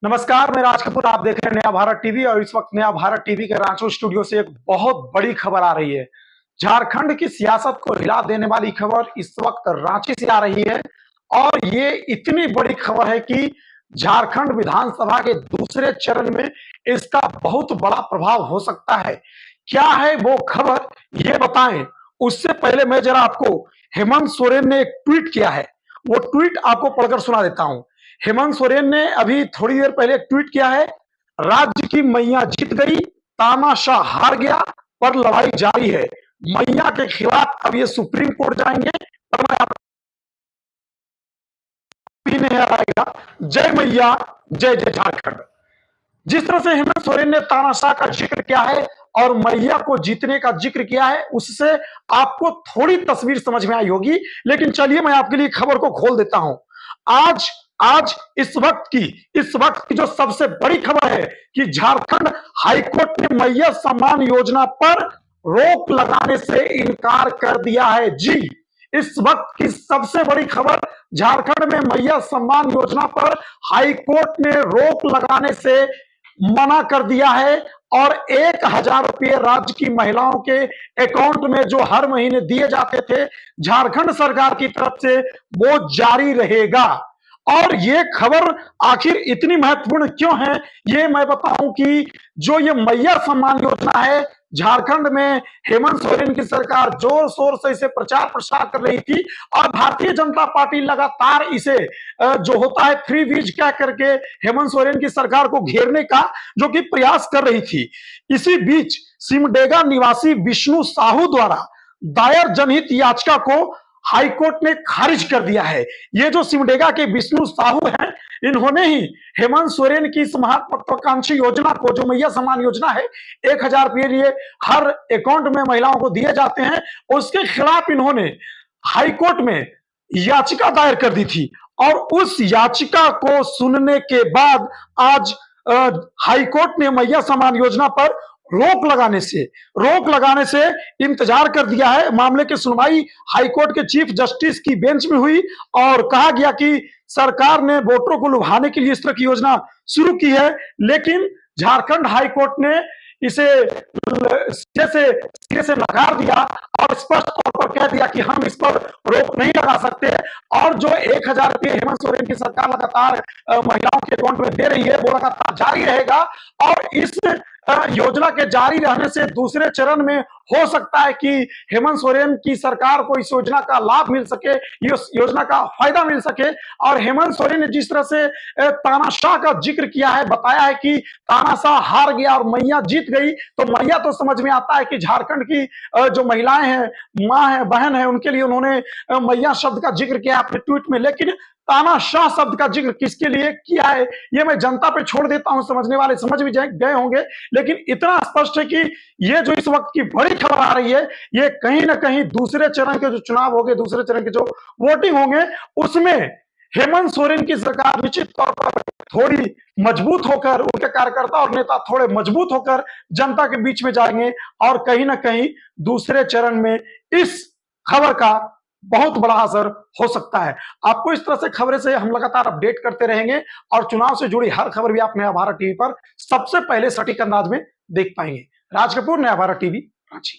नमस्कार, मैं राज कपूर। आप देख रहे हैं नया भारत टीवी और इस वक्त नया भारत टीवी के रांची स्टूडियो से एक बहुत बड़ी खबर आ रही है। झारखंड की सियासत को हिला देने वाली खबर इस वक्त रांची से आ रही है और ये इतनी बड़ी खबर है कि झारखंड विधानसभा के दूसरे चरण में इसका बहुत बड़ा प्रभाव हो सकता है। क्या है वो खबर, ये बताएं। उससे पहले मैं जरा आपको हेमंत सोरेन ने एक ट्वीट किया है, वो ट्वीट आपको पढ़कर सुना देता हूं। हेमंत सोरेन ने अभी थोड़ी देर पहले एक ट्वीट किया है, राज्य की मैया जीत गई, तानाशाह हार गया, पर लड़ाई जारी है। मैया के खिलाफ अब ये सुप्रीम कोर्ट जाएंगे, पर मैं आप भी नहीं हराएगा। जय मैया, जय जय झारखंड। जिस तरह से हेमंत सोरेन ने तानाशाह का जिक्र किया है और मैया को जीतने का जिक्र किया है, उससे आपको थोड़ी तस्वीर समझ में आई होगी। लेकिन चलिए मैं आपके लिए खबर को खोल देता हूं। आज आज इस वक्त की जो सबसे बड़ी खबर है कि झारखंड हाईकोर्ट ने मैया सम्मान योजना पर रोक लगाने से इनकार कर दिया है। जी, इस वक्त की सबसे बड़ी खबर, झारखंड में मैया सम्मान योजना पर हाईकोर्ट ने रोक लगाने से मना कर दिया है और 1,000 रुपये राज्य की महिलाओं के अकाउंट में जो हर महीने दिए जाते थे झारखंड सरकार की तरफ से, वो जारी रहेगा। और ये खबर आखिर इतनी महत्वपूर्ण क्यों है, ये मैं बताऊं कि जो ये मैया सम्मान योजना है, झारखंड में हेमंत सोरेन की सरकार जोर शोर से इसे प्रचार प्रसार कर रही थी और भारतीय जनता पार्टी लगातार इसे जो होता है फ्री बीज कह करके हेमंत सोरेन की सरकार को घेरने का जो कि प्रयास कर रही थी। इसी बीच सिमडेगा निवासी विष्णु साहू द्वारा दायर जनहित याचिका को हाईकोर्ट ने खारिज कर दिया है। ये जो सिमडेगा के विष्णु साहू हैं, इन्होंने ही हेमंत सोरेन की इस महत्वाकांक्षी योजना को, जो मैया सम्मान योजना है, 1,000 रुपये लिए हर अकाउंट में महिलाओं को दिए जाते हैं, उसके खिलाफ इन्होंने हाईकोर्ट में याचिका दायर कर दी थी। और उस याचिका को सुनने के बाद आज हाईकोर्ट ने मैया सम्मान योजना पर रोक लगाने से इंतजार कर दिया है। मामले की सुनवाई हाईकोर्ट के चीफ जस्टिस की बेंच में हुई और कहा गया कि सरकार ने वोटरों को लुभाने के लिए इस तरह की योजना शुरू की है, लेकिन झारखंड हाईकोर्ट ने इसे सिरे से नकार दिया और स्पष्ट तौर पर कह दिया कि हम इस पर रोक नहीं लगा सकते। और जो 1,000 रुपये हेमंत सोरेन की सरकार लगातार महिलाओं के अकाउंट में दे रही है, वो लगातार जारी रहेगा। और इस योजना के जारी रहने से दूसरे चरण में हो सकता है कि हेमंत सोरेन की सरकार को इस योजना का लाभ मिल सके, इस योजना का फायदा मिल सके। और हेमंत सोरेन ने जिस तरह से तानाशाह का जिक्र किया है, बताया है कि तानाशाह हार गया और मैया जीत गई, तो मैया तो समझ में आता है कि झारखंड की जो महिलाएं हैं, माँ है, बहन है, उनके लिए उन्होंने मैया शब्द का जिक्र किया अपने ट्वीट में। लेकिन तानाशाह शब्द का जिक्र किसके लिए किया है, ये मैं जनता पे छोड़ देता हूं, समझने वाले समझ भी गए होंगे। लेकिन इतना स्पष्ट है कि ये जो इस वक्त की बड़ी खबर आ रही है, ये कहीं ना कहीं दूसरे चरण के जो चुनाव होंगे, दूसरे चरण के जो वोटिंग होंगे, उसमें हेमंत सोरेन की सरकार निश्चित तौर पर थोड़ी मजबूत होकर, उनके कार्यकर्ता और नेता थोड़े मजबूत होकर जनता के बीच में जाएंगे और कहीं ना कहीं दूसरे चरण में इस खबर का बहुत बड़ा असर हो सकता है। आपको इस तरह से खबरें से हम लगातार अपडेट करते रहेंगे और चुनाव से जुड़ी हर खबर भी आप नया भारत टीवी पर सबसे पहले सटीक अंदाज में देख पाएंगे। राज कपूर, नया भारत टीवी, रांची।